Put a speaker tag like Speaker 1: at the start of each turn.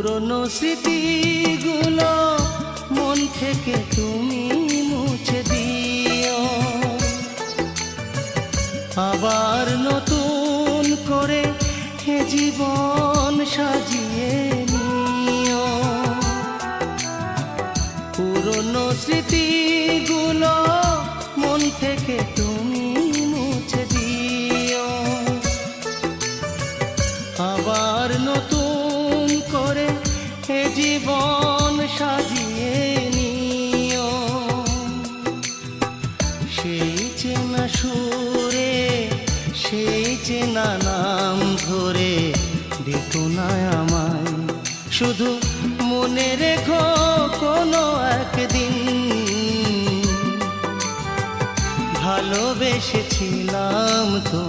Speaker 1: পুরনো স্মৃতিগুলো মন থেকে তুমি মুছে দিও, আবার নতুন করে এ জীবন সাজিয়ে নিও। পুরনো স্মৃতিগুলো মন থেকে তুমি মুছে দিও, আবার নতুন করে এ জীবন সাজিয়ে নিও। সেই চেনা সুরে সেই চেনা নাম ধরে দেখো না আমায়, শুধু মনে রেখো কোনো একদিন ভালোবেসেছিলাম তো।